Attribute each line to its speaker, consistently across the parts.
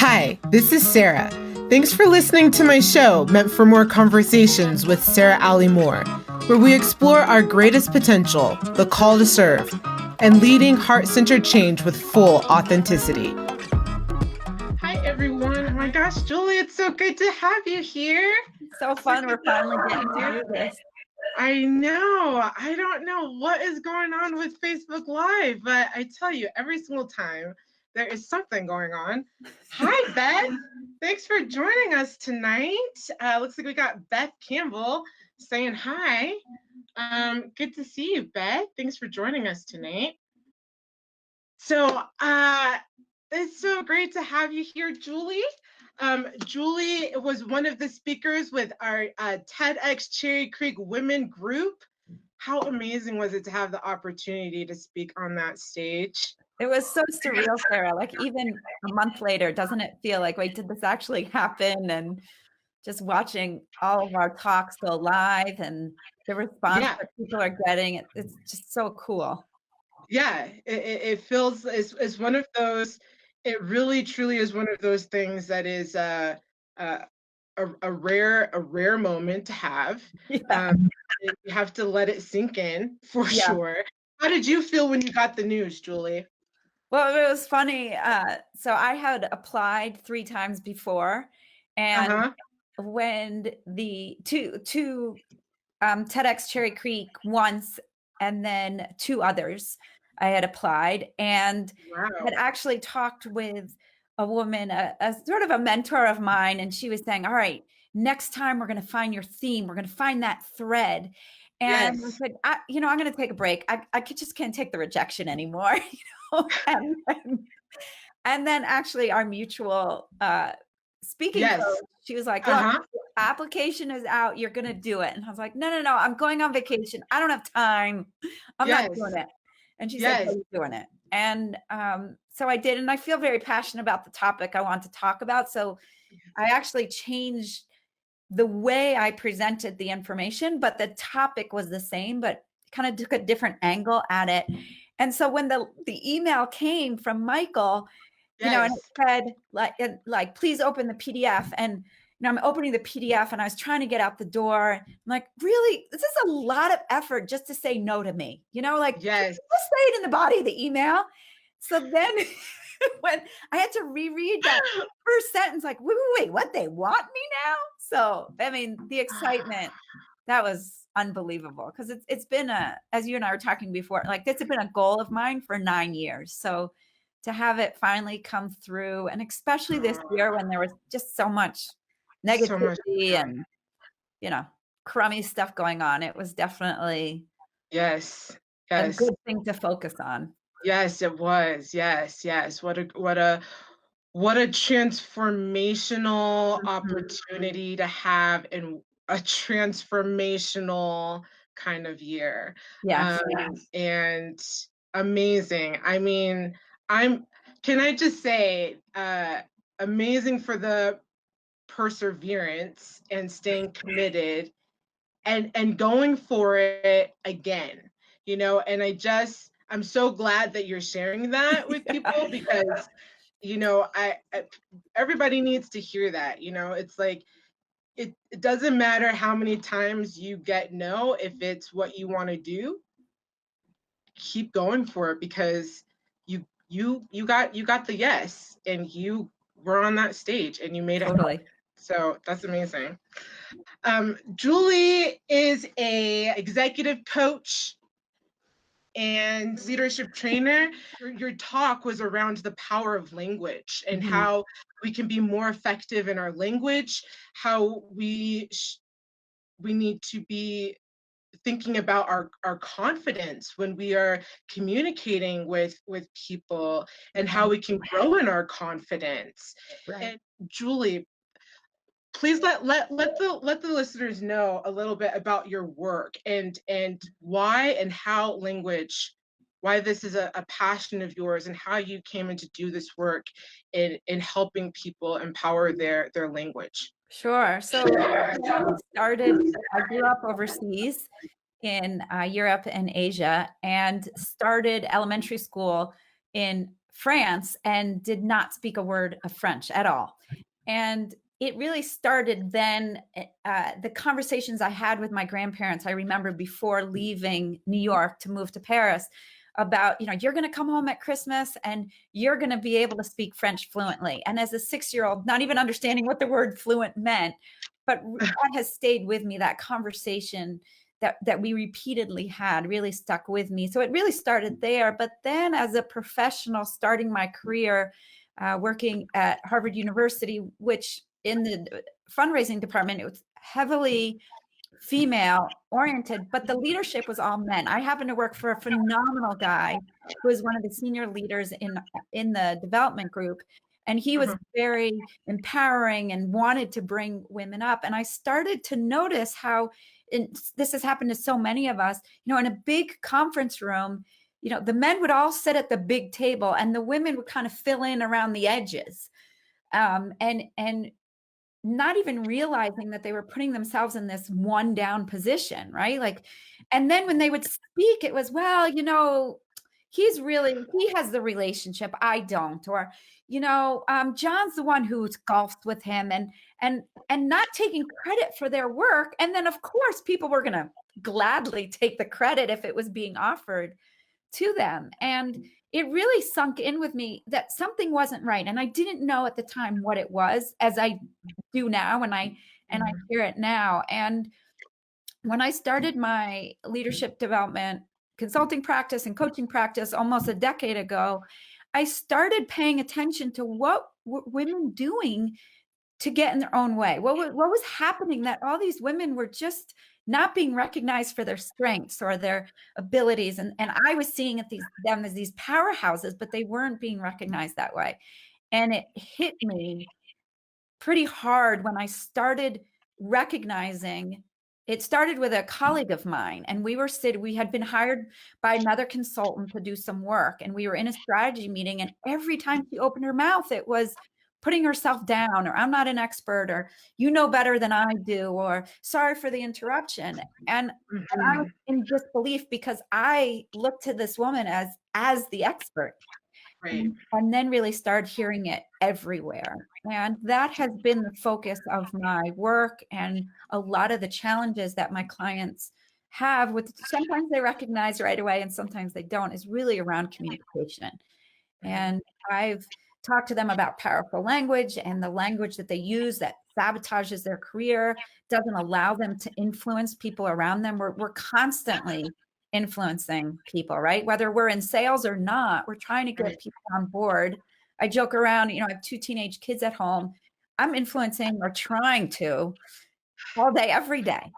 Speaker 1: Hi, this is Sarah. Thanks for listening to my show, Meant for More Conversations with Sarah Ali Moore, where we explore our greatest potential, the call to serve, and leading heart-centered change with full authenticity. Hi, everyone. Oh my gosh, Julie, it's so good to have you here.
Speaker 2: So fun. We're finally getting to do this.
Speaker 1: I know. I don't know what is going on with Facebook Live, but I tell you, every single time there is something going on. Hi, Beth. Thanks for joining us tonight. Looks like we got Beth Campbell saying hi. Good to see you, Beth. Thanks for joining us tonight. So it's so great to have you here, Julie. Julie was one of the speakers with our TEDxcherrycreekWomen group. How amazing was it to have the opportunity to speak on that stage?
Speaker 2: It was so surreal, Sarah. Like even a month later, doesn't it feel like, wait, did this actually happen? And just watching all of our talks go live and the response that people are getting, it's just so cool.
Speaker 1: Yeah, it feels it's one of those. It really truly is one of those things that is a rare moment to have.
Speaker 2: Yeah.
Speaker 1: You have to let it sink in for sure. How did you feel when you got the news, Julie?
Speaker 2: Well, it was funny. So I had applied 3 times before, and when the two TEDx Cherry Creek once, and then 2 others, I had applied and had actually talked with a woman, a sort of a mentor of mine, and she was saying, all right, next time we're going to find your theme. We're going to find that thread. And I said, I'm going to take a break. I just can't take the rejection anymore. And then actually our mutual speaking coach, she was like, look, application is out. You're going to do it. And I was like, no, I'm going on vacation. I don't have time. I'm not doing it. And she said, no, you're doing it. And so I did. And I feel very passionate about the topic I want to talk about. So I actually changed the way I presented the information, but the topic was the same, but kind of took a different angle at it. And so when the email came from Michael, and it said like, please open the PDF. And I'm opening the PDF and I was trying to get out the door. I'm like, really, this is a lot of effort just to say no to me, just say it in the body of the email. So then when I had to reread that first sentence, like, wait, what, they want me now? So, I mean, the excitement, that was unbelievable, because it's been as you and I were talking before, like this has been a goal of mine for 9 years. So to have it finally come through, and especially this year when there was just so much negativity and, crummy stuff going on, it was definitely a good thing to focus on.
Speaker 1: Yes, it was. Yes. What a transformational opportunity to have, in a transformational kind of year. And amazing. I mean, can I just say, amazing for the perseverance and staying committed and going for it again, and I'm so glad that you're sharing that with people, because everybody needs to hear that. It's like it doesn't matter how many times you get no. If it's what you want to do, keep going for it, because you got the yes, and you were on that stage and you made it happen. So that's amazing. Julie is a executive coach and leadership trainer. Your talk was around the power of language and how we can be more effective in our language, how we need to be thinking about our confidence when we are communicating with people, and how we can grow in our confidence. And Julie, please let the listeners know a little bit about your work and why and how language, why this is a passion of yours, and how you came in to do this work in helping people empower their language.
Speaker 2: Sure. So I grew up overseas in Europe and Asia, and started elementary school in France and did not speak a word of French at all. And it really started then, the conversations I had with my grandparents, I remember before leaving New York to move to Paris, about, you're going to come home at Christmas and you're going to be able to speak French fluently. And as a 6-year-old, not even understanding what the word fluent meant, but that has stayed with me. That conversation that we repeatedly had really stuck with me. So it really started there. But then as a professional, starting my career, working at Harvard University, which in the fundraising department, it was heavily female oriented, but the leadership was all men. I happened to work for a phenomenal guy who was one of the senior leaders in the development group. And he was very empowering and wanted to bring women up. And I started to notice how, this has happened to so many of us, in a big conference room, the men would all sit at the big table and the women would kind of fill in around the edges. And not even realizing that they were putting themselves in this one down position, right? And then when they would speak, it was, well, he has the relationship, I don't, or, John's the one who's golfed with him, and not taking credit for their work. And then of course people were going to gladly take the credit if it was being offered to them. And it really sunk in with me that something wasn't right. And I didn't know at the time what it was, as I do now, and I hear it now. And when I started my leadership development consulting practice and coaching practice almost a decade ago, I started paying attention to what were women doing to get in their own way. What was happening that all these women were just not being recognized for their strengths or their abilities. And I was seeing them as these powerhouses, but they weren't being recognized that way. And it hit me pretty hard when I started recognizing. It started with a colleague of mine, and we had been hired by another consultant to do some work, and we were in a strategy meeting, and every time she opened her mouth, it was putting herself down, or I'm not an expert, or you know better than I do, or sorry for the interruption. And I was in disbelief because I looked to this woman as the expert. Right. And then really started hearing it everywhere. And that has been the focus of my work, and a lot of the challenges that my clients have with, sometimes they recognize right away and sometimes they don't, is really around communication. And I've talked to them about powerful language, and the language that they use that sabotages their career, doesn't allow them to influence people around them. We're constantly influencing people, right? Whether we're in sales or not, we're trying to get people on board. I joke around, I have 2 teenage kids at home. I'm influencing, or trying to, all day, every day.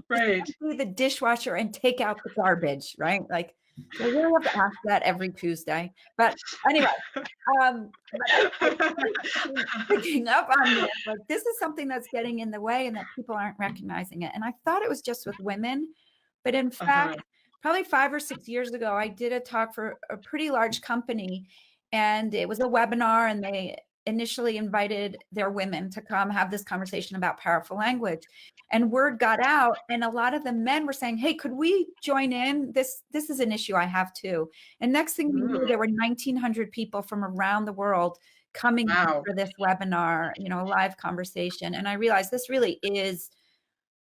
Speaker 2: Right. Do the dishwasher and take out the garbage, right? So I really have to ask that every Tuesday. But anyway, picking up on this, this is something that's getting in the way and that people aren't recognizing it. And I thought it was just with women. But in fact, probably 5 or 6 years ago, I did a talk for a pretty large company, and it was a webinar, and they initially invited their women to come have this conversation about powerful language. And word got out, and a lot of the men were saying, hey, could we join in? This is an issue I have too. And next thing we knew, there were 1,900 people from around the world coming for this webinar, a live conversation. And I realized this really is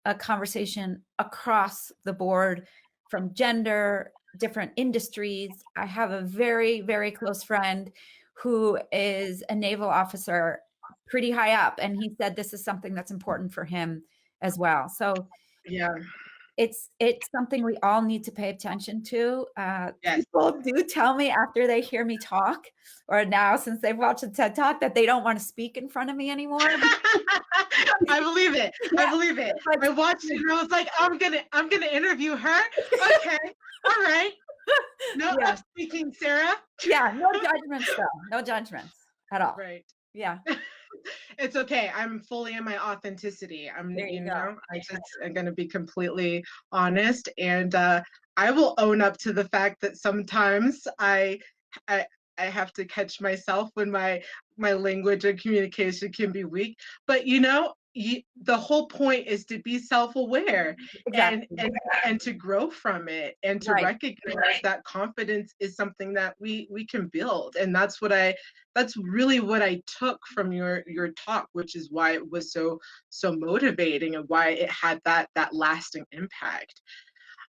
Speaker 2: a conversation across the board, from gender, different industries. I have a very, very close friend who is a naval officer pretty high up, and he said this is something that's important for him as well. So yeah, it's something we all need to pay attention to. People do tell me after they hear me talk, or now since they've watched the TED Talk, that they don't want to speak in front of me anymore.
Speaker 1: I believe it. I believe it. I watched it and I was like, I'm gonna interview her. Okay, all right. No speaking, Sarah.
Speaker 2: Yeah, no judgments though. No judgments at all.
Speaker 1: Right.
Speaker 2: Yeah.
Speaker 1: It's okay. I'm fully in my authenticity. I'm going to be completely honest, and I will own up to the fact that sometimes I have to catch myself when my language and communication can be weak. But the whole point is to be self-aware.
Speaker 2: Exactly.
Speaker 1: And to grow from it, and to recognize that confidence is something that we can build. And that's really what I took from your talk, which is why it was so motivating, and why it had that lasting impact.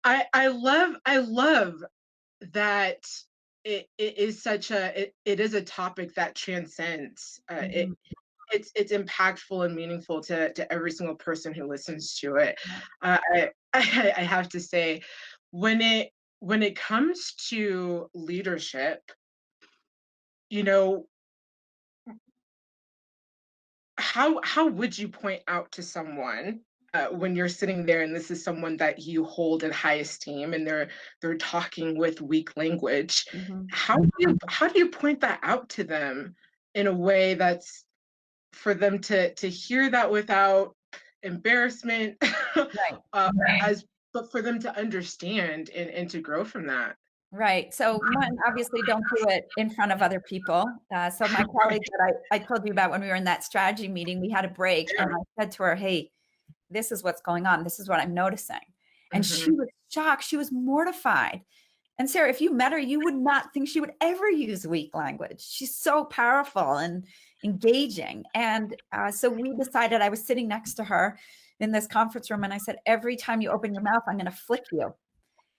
Speaker 1: I love that it is such it is a topic that transcends. It's impactful and meaningful to every single person who listens to it. I have to say, when it comes to leadership, you know, how would you point out to someone when you're sitting there and this is someone that you hold in high esteem, and they're talking with weak language? How do you point that out to them in a way that's for them to hear that without embarrassment, but for them to understand and to grow from that?
Speaker 2: Right. So one, obviously don't do it in front of other people. So my colleague that I told you about when we were in that strategy meeting, we had a break and I said to her, hey, this is what's going on. This is what I'm noticing. And she was shocked. She was mortified. And Sarah, if you met her, you would not think she would ever use weak language. She's so powerful and engaging. And so we decided, I was sitting next to her in this conference room, and I said, every time you open your mouth, I'm going to flick you.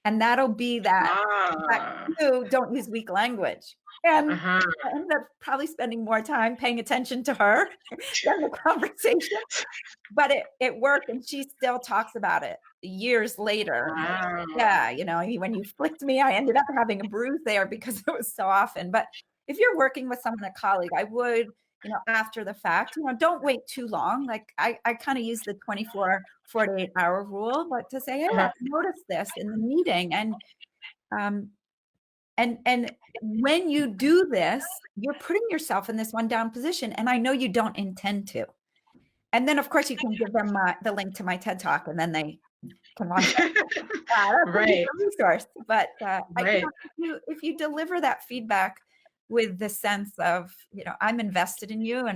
Speaker 2: And that'll be that you don't use weak language. And I ended up probably spending more time paying attention to her than the conversation. But it worked, and she still talks about it years later.
Speaker 1: Wow.
Speaker 2: Yeah, you know, when you flicked me, I ended up having a bruise there because it was so often. But if you're working with someone, a colleague, I would, you know, after the fact, you know, don't wait too long. Like I kind of use the 24, 48-hour rule, but to say, hey, I noticed this in the meeting. And when you do this, you're putting yourself in this one down position. And I know you don't intend to. And then, of course, you can give them the link to my TED Talk, and then they can watch it. That's a resource. But if you deliver that feedback with the sense of, you know, I'm invested in you,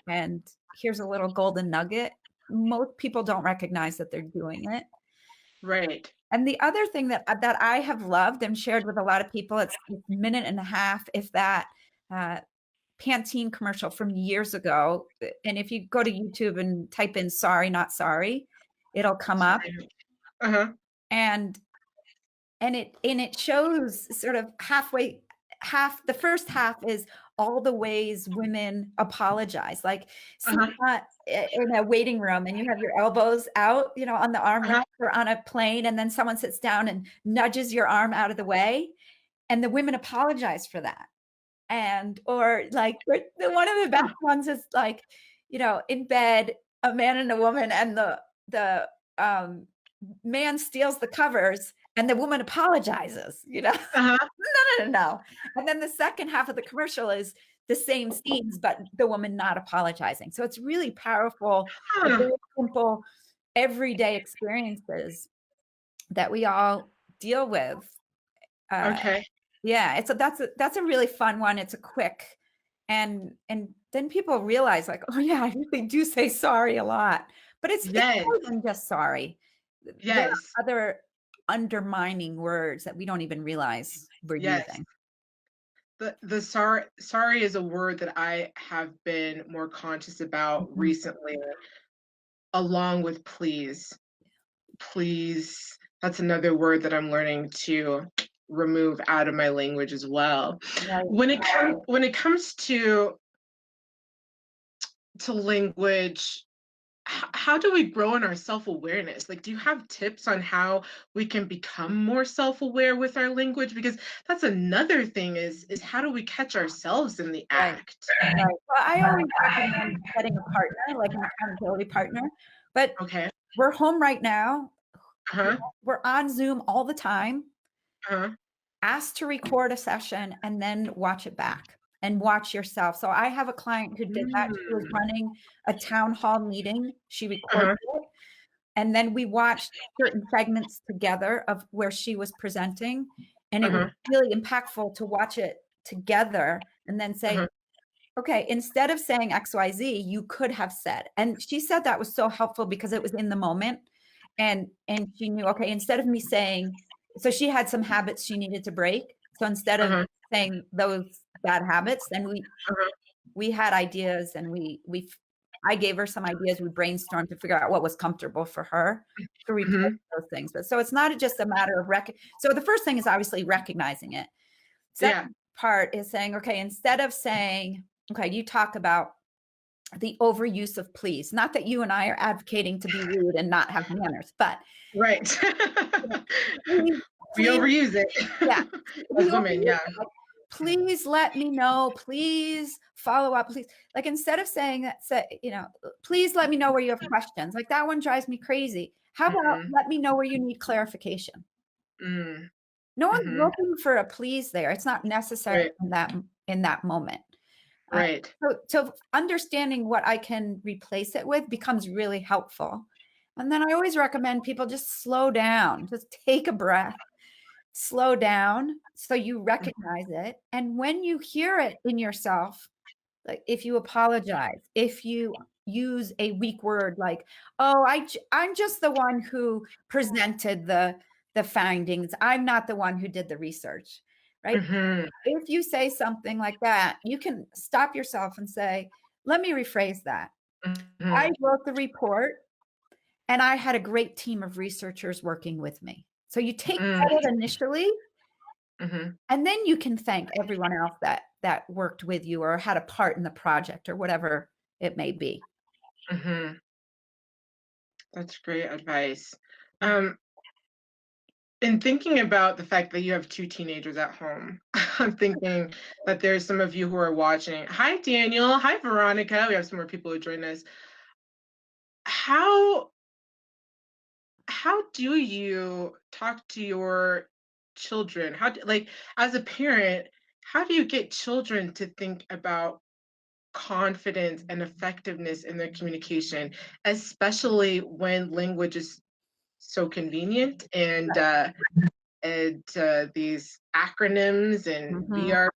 Speaker 2: and here's a little golden nugget, most people don't recognize that they're doing it.
Speaker 1: Right.
Speaker 2: And the other thing that I have loved and shared with a lot of people, it's a minute and a half, if that, Pantene commercial from years ago. And if you go to YouTube and type in sorry, not sorry, it'll come up. And it shows sort of the first half is all the ways women apologize. Like in a waiting room, and you have your elbows out, you know, on the armrest or on a plane, and then someone sits down and nudges your arm out of the way, and the women apologize for that. And or like one of the best ones is like, you know, in bed, a man and a woman, and the man steals the covers and the woman apologizes, you know. No. And then the second half of the commercial is the same scenes, but the woman not apologizing. So it's really powerful, very simple, everyday experiences that we all deal with. Yeah, that's a really fun one. It's a quick, and then people realize like, oh yeah, I really do say sorry a lot, but it's more than just sorry. There are other undermining words that we don't even realize we're using.
Speaker 1: The sorry is a word that I have been more conscious about recently, along with please. That's another word that I'm learning to remove out of my language as well. When it comes to language, how do we grow in our self-awareness? Like, do you have tips on how we can become more self-aware with our language? Because that's another thing is how do we catch ourselves in the act?
Speaker 2: Well, I always recommend getting a partner, like an accountability partner, but we're home right now. We're on Zoom all the time. Ask to record a session and then watch it back and watch yourself. So I have a client who did that. She was running a town hall meeting. She recorded it. And then we watched certain segments together of where she was presenting. And it was really impactful to watch it together and then say, okay, instead of saying XYZ, you could have said, and she said that was so helpful because it was in the moment. And she knew, okay, instead of me saying, so she had some habits she needed to break. So instead of saying those bad habits, then we had ideas, and I gave her some ideas. We brainstormed to figure out what was comfortable for her to replace those things. But so it's not just a matter of so the first thing is obviously recognizing it. Second part is saying, okay, instead of saying, okay, you talk about the overuse of please. Not that you and I are advocating to be rude and not have manners, but
Speaker 1: right.
Speaker 2: Please,
Speaker 1: we overuse it.
Speaker 2: Yeah.
Speaker 1: As women, yeah.
Speaker 2: Like, please let me know. Please follow up. Please. Like, instead of saying that, say, please let me know where you have questions. Like, that one drives me crazy. How about let me know where you need clarification? No one's looking for a please there. It's not necessary in that moment.
Speaker 1: Right.
Speaker 2: So understanding what I can replace it with becomes really helpful. And then I always recommend people just slow down, just take a breath, slow down so you recognize it. And when you hear it in yourself, like if you apologize, if you use a weak word like, oh, I'm just the one who presented the findings. I'm not the one who did the research, right? If you say something like that, you can stop yourself and say, let me rephrase that. I wrote the report and I had a great team of researchers working with me. So you take credit initially, and then you can thank everyone else that worked with you or had a part in the project or whatever it may be.
Speaker 1: That's great advice. In thinking about the fact that you have 2 teenagers at home, I'm thinking that there's some of you who are watching. Hi, Daniel. Hi, Veronica. We have some more people who join us. How do you talk to your children? Like, as a parent, how do you get children to think about confidence and effectiveness in their communication, especially when language is so convenient and these acronyms and VR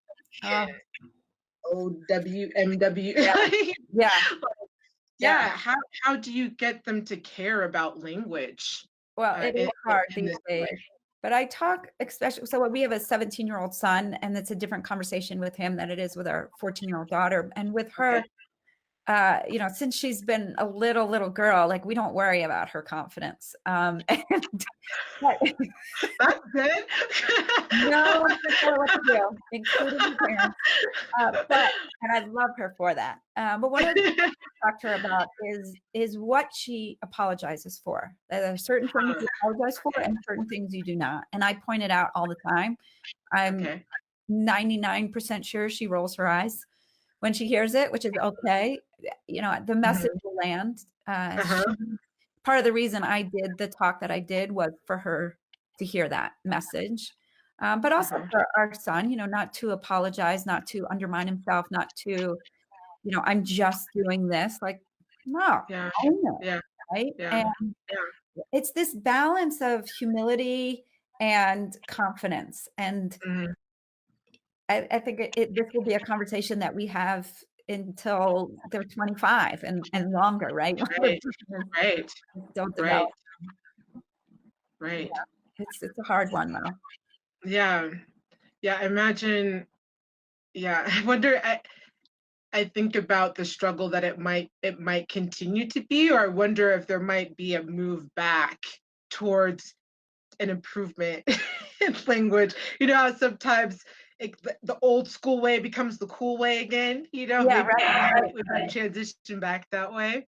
Speaker 1: and OWMW. How do you get them to care about language?
Speaker 2: Well, it is hard these days. But I talk, especially, so we have a 17-year-old son, and it's a different conversation with him than it is with our 14-year-old daughter. And with her, since she's been a little girl, like we don't worry about her confidence. That's
Speaker 1: good.
Speaker 2: No one knows what to do, including the parents. And I love her for that. But one of the things I talk to her about is what she apologizes for. There are certain things you apologize for and certain things you do not. And I point it out all the time. I'm 99% sure she rolls her eyes when she hears it, which is okay. The message will land. Part of the reason I did the talk that I did was for her to hear that message. But also for our son, not to apologize, not to undermine himself, not to, I'm just doing this. Like, no, right? And it's this balance of humility and confidence. And I think this will be a conversation that we have until they're 25 and longer, right?
Speaker 1: Right.
Speaker 2: Don't develop.
Speaker 1: Right.
Speaker 2: Yeah. It's a hard one though.
Speaker 1: Yeah. Imagine. Yeah. I wonder. I think about the struggle that it might continue to be, or I wonder if there might be a move back towards an improvement in language. How sometimes the old school way becomes the cool way again. We've transitioned back that way.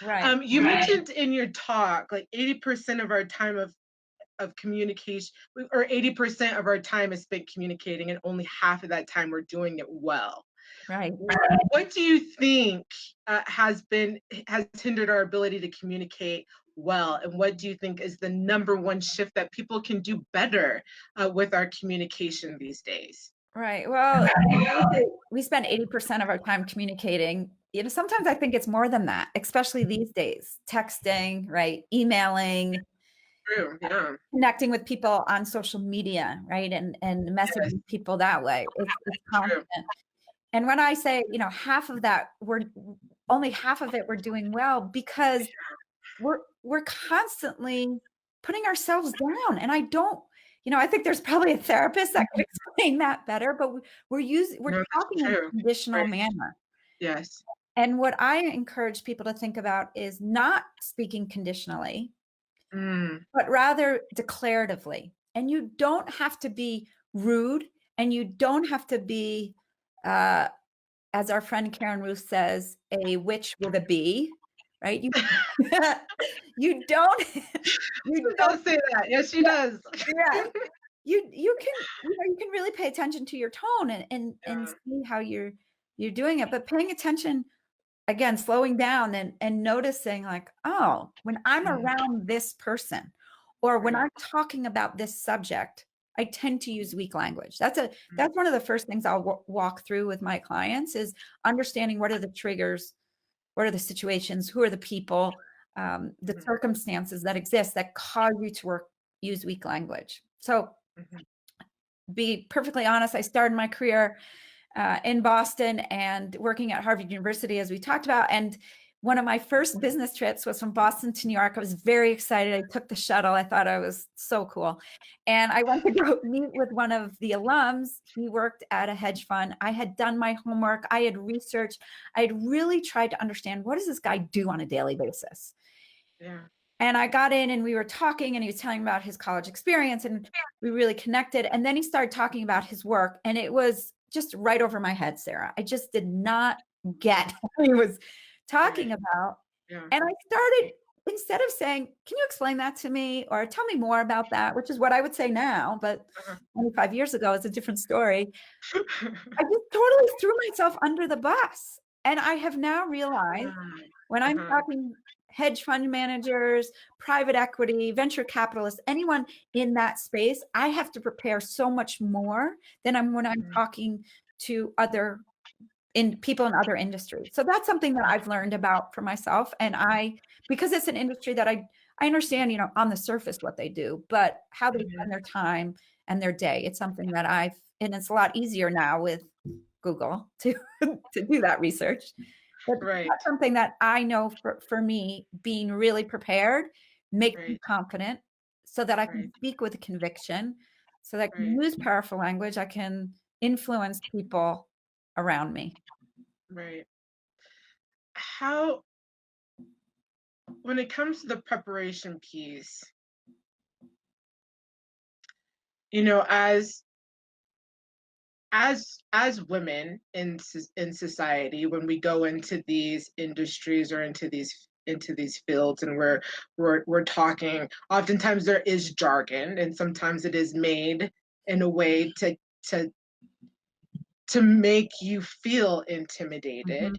Speaker 2: Right.
Speaker 1: You mentioned in your talk, like 80% of our time of communication, or 80% of our time is spent communicating, and only half of that time we're doing it well.
Speaker 2: Right.
Speaker 1: What do you think has hindered our ability to communicate well, and what do you think is the number one shift that people can do better with our communication these days?
Speaker 2: Right. Well, we spend 80% of our time communicating. Sometimes I think it's more than that, especially these days. Texting, right? Emailing.
Speaker 1: True. Yeah.
Speaker 2: Connecting with people on social media, right? And messaging people that way. It's constant. And when I say, half of that, only half of it we're doing well, because we're constantly putting ourselves down. And I don't, I think there's probably a therapist that could explain that better, but we're talking in a conditional manner.
Speaker 1: Yes.
Speaker 2: And what I encourage people to think about is not speaking conditionally, but rather declaratively. And you don't have to be rude, and you don't have to be, as our friend Karen Ruth says, a witch with a B, right? You don't
Speaker 1: say that. Yes, she does.
Speaker 2: Yeah. You can really pay attention to your tone and see how you're doing it, but paying attention, again, slowing down and noticing, like, oh, when I'm around this person, or when I'm talking about this subject, I tend to use weak language. That's one of the first things I'll walk through with my clients, is understanding what are the triggers, what are the situations, who are the people, the circumstances that exist that cause you to use weak language. So, be perfectly honest, I started my career in Boston and working at Harvard University, as we talked about. And one of my first business trips was from Boston to New York. I was very excited. I took the shuttle. I thought I was so cool. And I went to go meet with one of the alums. He worked at a hedge fund. I had done my homework. I had researched. I had really tried to understand, what does this guy do on a daily basis?
Speaker 1: Yeah.
Speaker 2: And I got in and we were talking, and he was telling about his college experience, and we really connected. And then he started talking about his work, and it was just right over my head, Sarah. I just did not get what he was talking about. And I started, instead of saying, can you explain that to me, or tell me more about that, which is what I would say now, but 25 years ago, it's a different story. I just totally threw myself under the bus. And I have now realized, when I'm talking hedge fund managers, private equity, venture capitalists, anyone in that space, I have to prepare so much more than when I'm talking to people in other industries. So that's something that I've learned about for myself. And because it's an industry that I understand, on the surface what they do, but how they spend their time and their day, it's something that and it's a lot easier now with Google to do that research. But that's something that I know for me, being really prepared makes me confident, so that I can speak with conviction, so that I can use powerful language. I can influence people around me.
Speaker 1: Right. When it comes to the preparation piece, as women in society, when we go into these industries or into these fields, and we're talking, oftentimes there is jargon, and sometimes it is made in a way to make you feel intimidated.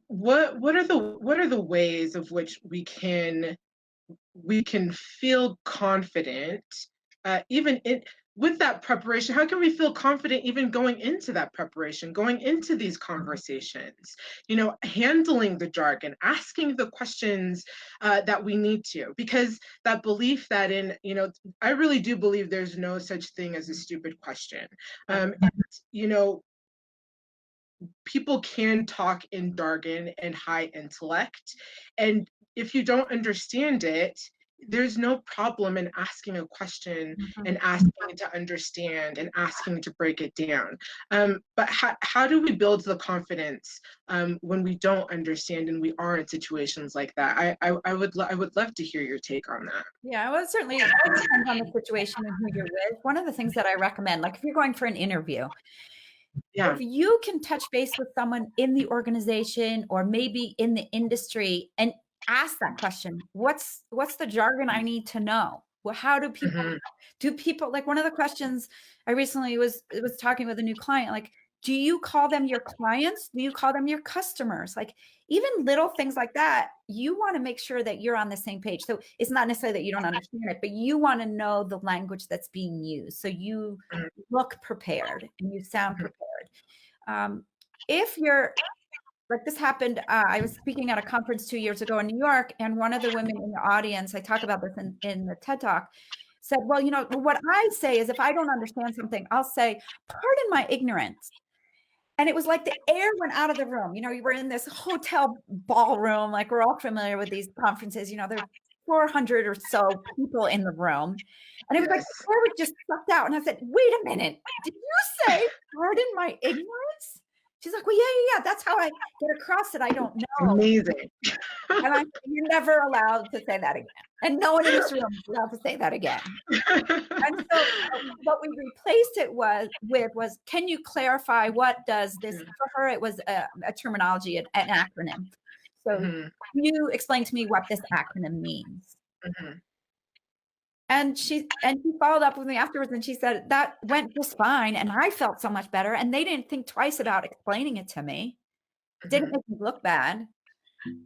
Speaker 1: What are the ways of which we can feel confident, even with that preparation? How can we feel confident even going into that preparation, going into these conversations, handling the jargon, asking the questions that we need to? Because that belief that I really do believe there's no such thing as a stupid question. And, people can talk in jargon and high intellect, and if you don't understand it, there's no problem in asking a question and asking to understand and asking to break it down. But how do we build the confidence when we don't understand and we are in situations like that? I would love to hear your take on that.
Speaker 2: Yeah, well, certainly it depends on the situation and who you're with. One of the things that I recommend, like if you're going for an interview, if you can touch base with someone in the organization or maybe in the industry and ask that question, what's the jargon I need to know? Well, how do people, like one of the questions I recently was talking with a new client, like, do you call them your clients? Do you call them your customers? Like, even little things like that, you want to make sure that you're on the same page. So it's not necessarily that you don't understand it, but you want to know the language that's being used. So you look prepared and you sound prepared. If you're, like this happened, I was speaking at a conference 2 years ago in New York, and one of the women in the audience, I talk about this in the TED Talk, said, well, you know, what I say is if I don't understand something, I'll say, pardon my ignorance. And it was like the air went out of the room. You know, you were in this hotel ballroom, like we're all familiar with these conferences, you know, there's 400 or so people in the room. And it was like the air was just sucked out. And I said, wait a minute, did you say, pardon my ignorance? She's like, well, yeah. That's how I get across it. I don't know.
Speaker 1: Amazing.
Speaker 2: And you're never allowed to say that again. And no one in this room is allowed to say that again. And so what we replaced it was, can you clarify what does this, for her, it was a terminology, an acronym. So can you explain to me what this acronym means? And she followed up with me afterwards and she said, that went just fine. And I felt so much better. And they didn't think twice about explaining it to me. It didn't make me look bad.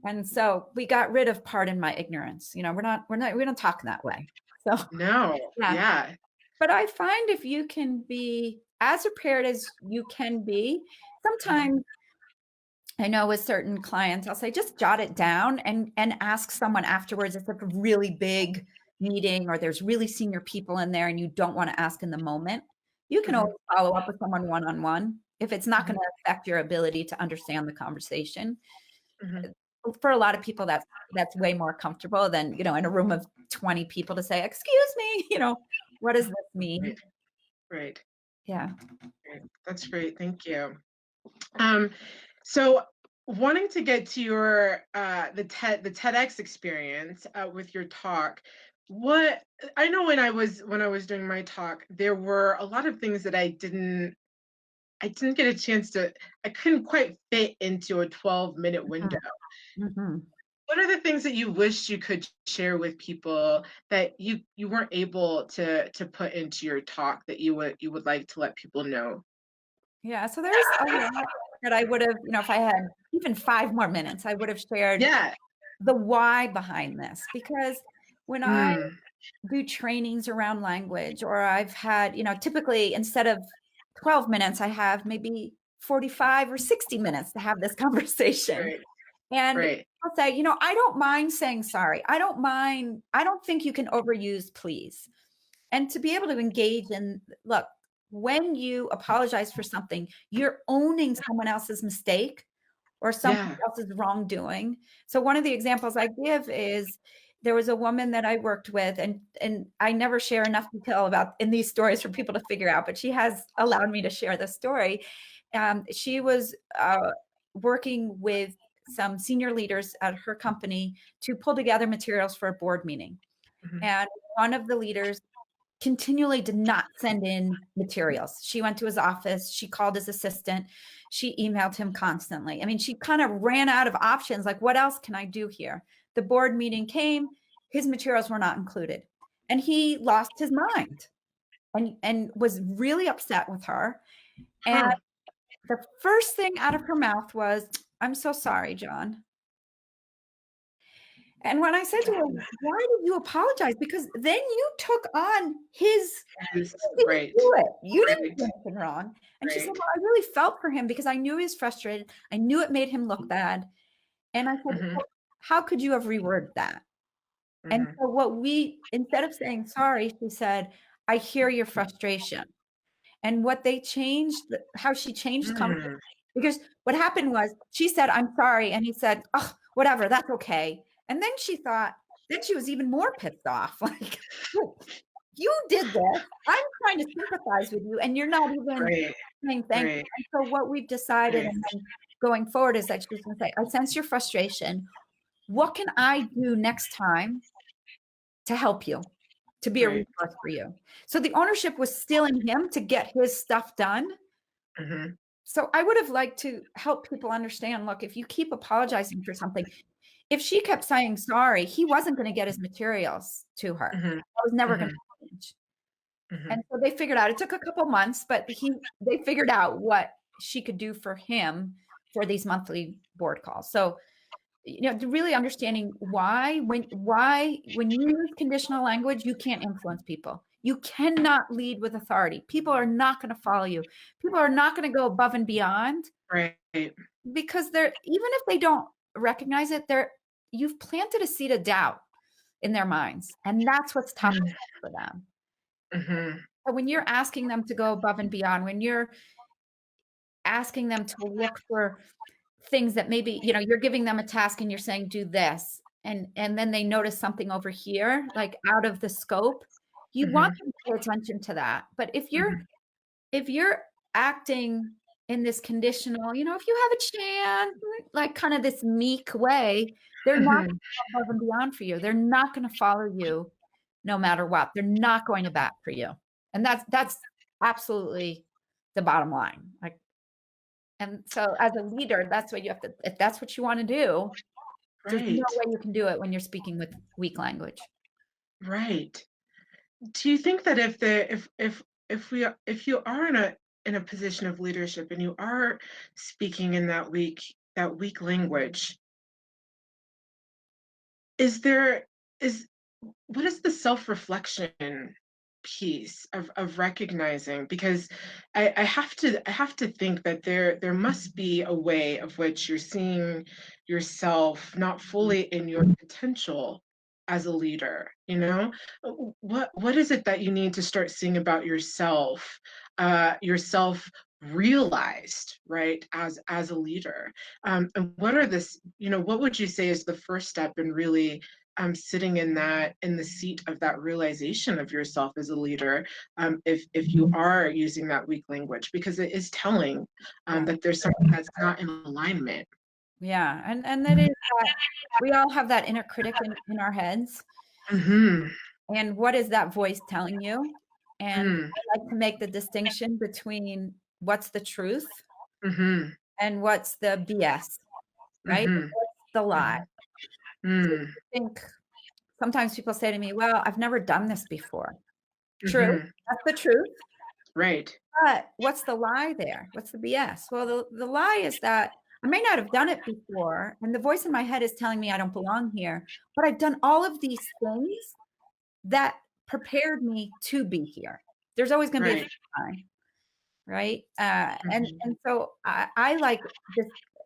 Speaker 2: And so we got rid of pardon my ignorance. You know, we don't talk that way. So
Speaker 1: no, yeah.
Speaker 2: But I find if you can be as prepared as you can be, sometimes I know with certain clients, I'll say, just jot it down and ask someone afterwards. It's like a really big meeting or there's really senior people in there and you don't want to ask in the moment. You can always follow up with someone one-on-one if it's not going to affect your ability to understand the conversation. For a lot of people, that's way more comfortable than, you know, in a room of 20 people to say, excuse me, you know, what does this mean?
Speaker 1: Right.
Speaker 2: Yeah.
Speaker 1: That's great. Thank you. So wanting to get to your the TEDx experience with your talk, what I know when I was doing my talk, there were a lot of things that I didn't get a chance to, I couldn't quite fit into a 12-minute window. What are the things that you wish you could share with people that you weren't able to put into your talk that you would like to let people know?
Speaker 2: Yeah, so there's a lot that I would have, you know, if I had even 5 more minutes, I would have shared the why behind this. Because when I do trainings around language, or I've had, you know, typically instead of 12 minutes, I have maybe 45 or 60 minutes to have this conversation. And I'll say, you know, I don't mind saying sorry. I don't think you can overuse please. And to be able to engage in, look, when you apologize for something, you're owning someone else's mistake or someone else's wrongdoing. So one of the examples I give is there was a woman that I worked with, and I never share enough detail about in these stories for people to figure out, but she has allowed me to share the story. She was working with some senior leaders at her company to pull together materials for a board meeting. And one of the leaders continually did not send in materials. She went to his office. She called his assistant. She emailed him constantly. I mean, she kind of ran out of options. Like, what else can I do here? The board meeting came, his materials were not included. And he lost his mind and was really upset with her. And the first thing out of her mouth was, I'm so sorry, John. And when I said to her, why did you apologize? Because then you took on his, you didn't do it. You didn't do anything wrong. And she said, well, I really felt for him because I knew he was frustrated. I knew it made him look bad. And I said, well, how could you have reworded that? And so instead of saying sorry, she said, I hear your frustration. And what they changed, how she changed the conversation, because what happened was she said, I'm sorry. And he said, oh, whatever, that's okay. And then she was even more pissed off. Like, you did this. I'm trying to sympathize with you. And you're not even saying thank you. And so what we've decided and then going forward is that she's going to say, I sense your frustration. What can I do next time to help you, to be a resource for you? So the ownership was still in him to get his stuff done. So I would have liked to help people understand, look, if you keep apologizing for something, if she kept saying sorry, he wasn't going to get his materials to her. That was never going to change. And so they figured out, it took a couple months, but they figured out what she could do for him for these monthly board calls. So, you know, really understanding why when you use conditional language, you can't influence people. You cannot lead with authority. People are not going to follow you. People are not going to go above and beyond. Because even if they don't recognize it, you've planted a seed of doubt in their minds. And that's what's tough for them. But when you're asking them to go above and beyond, when you're asking them to look for things that maybe, you're giving them a task and you're saying, do this. And then they notice something over here, like out of the scope, you want them to pay attention to that. But if you're acting in this conditional, if you have a chance, like kind of this meek way, they're not going to go above and beyond for you. They're not going to follow you no matter what. They're not going to bat for you. And that's absolutely the bottom line. Like, and so as a leader, that's what you have to, if that's what you want to do, there's no way you can do it when you're speaking with weak language.
Speaker 1: Right. Do you think that if you are in a position of leadership and you are speaking in that weak language, what is the self-reflection piece of recognizing? Because I have to think that there must be a way of which you're seeing yourself not fully in your potential as a leader. What is it that you need to start seeing about yourself realized, right, as a leader? And what would you say is the first step in really sitting in the seat of that realization of yourself as a leader, if you are using that weak language, because it is telling that there's something that's not in alignment.
Speaker 2: Yeah, and that is that we all have that inner critic in our heads. And what is that voice telling you? And I like to make the distinction between what's the truth and what's the BS, right? What's the lie? So I think sometimes people say to me, well, I've never done this before. True, that's the truth.
Speaker 1: Right.
Speaker 2: But what's the lie there? What's the BS? Well, the lie is that I may not have done it before, and the voice in my head is telling me I don't belong here, but I've done all of these things that prepared me to be here. There's always going to be a time, right? And so I like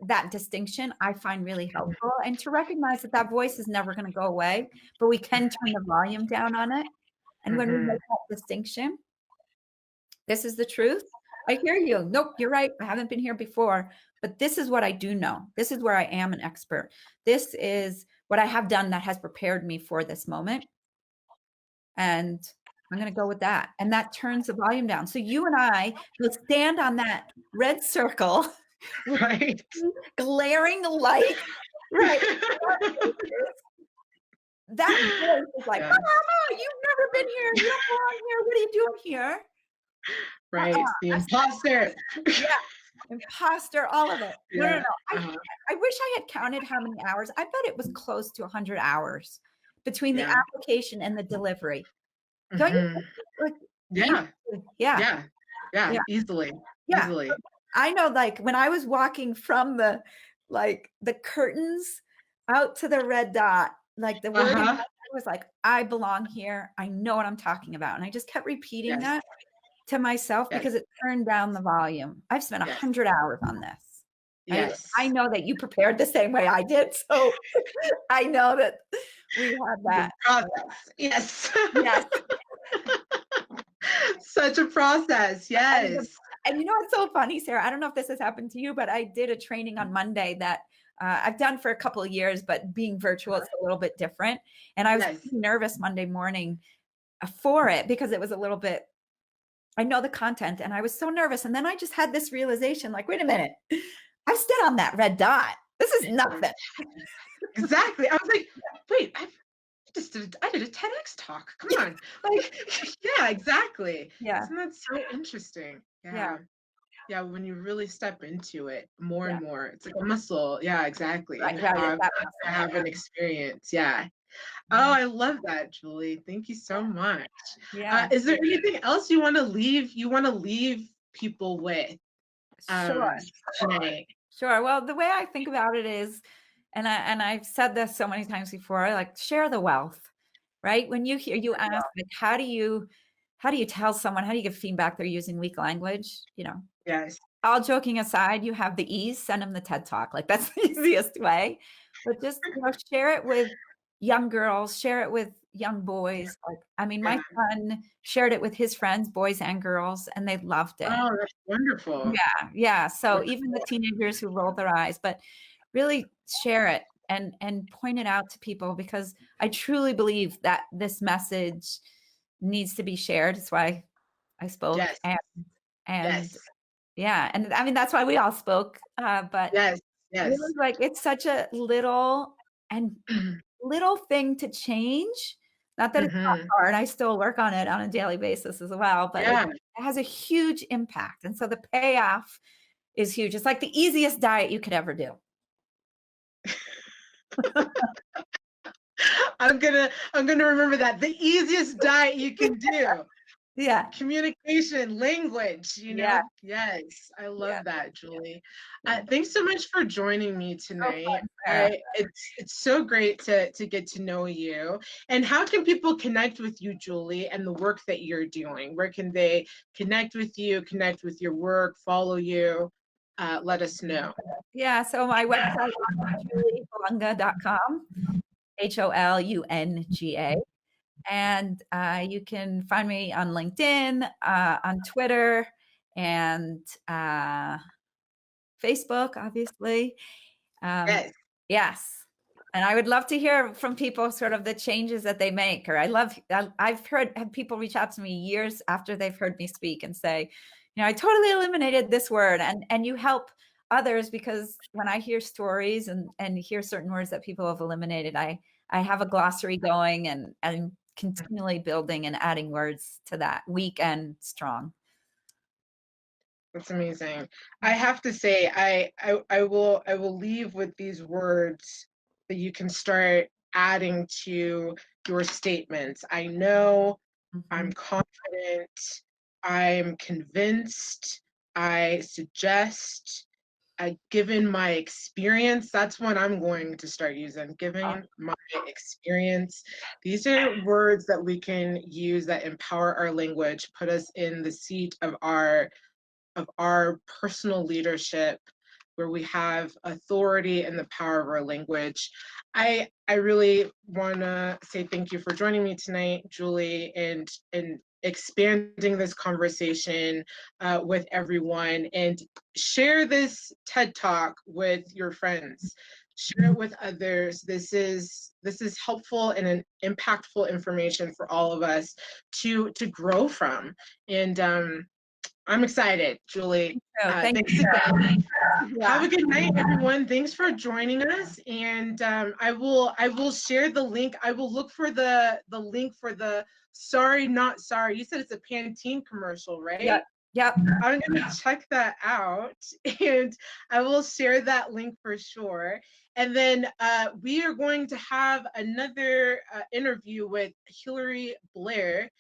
Speaker 2: that distinction. I find really helpful, and to recognize that voice is never going to go away, but we can turn the volume down on it. And when we make that distinction, this is the truth. I hear you. Nope, you're right. I haven't been here before, but this is what I do know. This is where I am an expert. This is what I have done that has prepared me for this moment. And I'm going to go with that. And that turns the volume down. So you and I will stand on that red circle,
Speaker 1: right?
Speaker 2: Glaring light, right? That voice is like, Mama, you've never been here. You don't belong here. What are you doing here?
Speaker 1: Right. The imposter.
Speaker 2: Yeah. Imposter, all of it. Yeah. No. I wish I had counted how many hours. I bet it was close to 100 hours between the application and the delivery. Don't you think, like,
Speaker 1: yeah, easily.
Speaker 2: Yeah.
Speaker 1: Easily.
Speaker 2: I know, like when I was walking from the curtains out to the red dot, like the word was like, I belong here. I know what I'm talking about. And I just kept repeating that to myself because it turned down the volume. I've spent 100 hours on this.
Speaker 1: Yes.
Speaker 2: I know that you prepared the same way I did. So I know that we had that.
Speaker 1: Yes.
Speaker 2: Yes.
Speaker 1: Such a process. Yes.
Speaker 2: And you know what's so funny, Sarah? I don't know if this has happened to you, but I did a training on Monday that I've done for a couple of years, but being virtual, it's a little bit different. And I was nervous Monday morning for it because it was a little bit, I know the content and I was so nervous. And then I just had this realization, like, wait a minute, I stood on that red dot. This is nothing.
Speaker 1: Exactly. I was like, wait, I did a TEDx talk. Come on. Like, yeah, exactly.
Speaker 2: Yeah.
Speaker 1: Isn't that so interesting? Yeah, when you really step into it more and more, it's like a muscle. Yeah, exactly.
Speaker 2: Right,
Speaker 1: I have an experience. Yeah. Oh, I love that, Julie. Thank you so much.
Speaker 2: Yeah.
Speaker 1: Is there anything else you want to leave people with?
Speaker 2: Sure. Well, the way I think about it is, and I've said this so many times before, like, share the wealth, right? When you ask, like, how do you tell someone, how do you give feedback they're using weak language?
Speaker 1: Yes.
Speaker 2: All joking aside, you have the ease, send them the TED Talk. Like, that's the easiest way. But just share it with young girls, share it with young boys. Like, I mean, my son shared it with his friends, boys and girls, and they loved it.
Speaker 1: Oh, that's wonderful.
Speaker 2: Yeah, yeah. So even the teenagers who roll their eyes, but really share it and point it out to people, because I truly believe that this message needs to be shared. That's why I spoke.
Speaker 1: Yes.
Speaker 2: And yeah, and I mean, that's why we all spoke. But
Speaker 1: yes,
Speaker 2: really, like, it's such a little thing to change. Not that it's not hard. I still work on it on a daily basis as well, but it has a huge impact. And so the payoff is huge. It's like the easiest diet you could ever do.
Speaker 1: I'm gonna remember that. The easiest diet you can do.
Speaker 2: Yeah.
Speaker 1: Communication, language, you know?
Speaker 2: Yeah.
Speaker 1: Yes. I love that, Julie. Thanks so much for joining me tonight. It's so great to get to know you. And how can people connect with you, Julie, and the work that you're doing? Where can they connect with you, connect with your work, follow you? Let us know.
Speaker 2: Yeah, so my website is julieholunga.com, HOLUNGA. And you can find me on LinkedIn, on Twitter, and Facebook, obviously. Yes. And I would love to hear from people sort of the changes that they make. Or I've had people reach out to me years after they've heard me speak and say, you know, I totally eliminated this word. And you help others, because when I hear stories and hear certain words that people have eliminated, I have a glossary going and continually building and adding words to that, weak and strong.
Speaker 1: That's amazing. I have to say, I will leave with these words that you can start adding to your statements. I know, I'm confident, I'm convinced, I suggest, given my experience. That's what I'm going to start using, given my experience. These are words that we can use that empower our language, put us in the seat of our personal leadership, where we have authority and the power of our language. I really want to say thank you for joining me tonight, Julie, and expanding this conversation with everyone. And share this TED Talk with your friends. Share it with others. This is helpful and an impactful information for all of us to grow from. And I'm excited, Julie. Thanks again. Have a good night, everyone. Thanks for joining us. And I will share the link. I will look for the link for the Sorry Not Sorry. You said it's a Pantene commercial, right?
Speaker 2: Yep.
Speaker 1: I'm gonna check that out, and I will share that link for sure. And then we are going to have another interview with Hillary Blair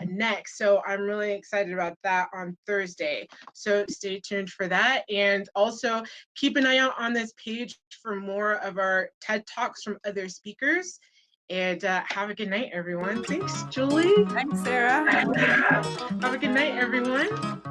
Speaker 1: next. So I'm really excited about that on Thursday. So stay tuned for that. And also keep an eye out on this page for more of our TED Talks from other speakers. And have a good night, everyone. Thanks, Julie.
Speaker 2: Thanks, Sarah.
Speaker 1: Have a good night, everyone.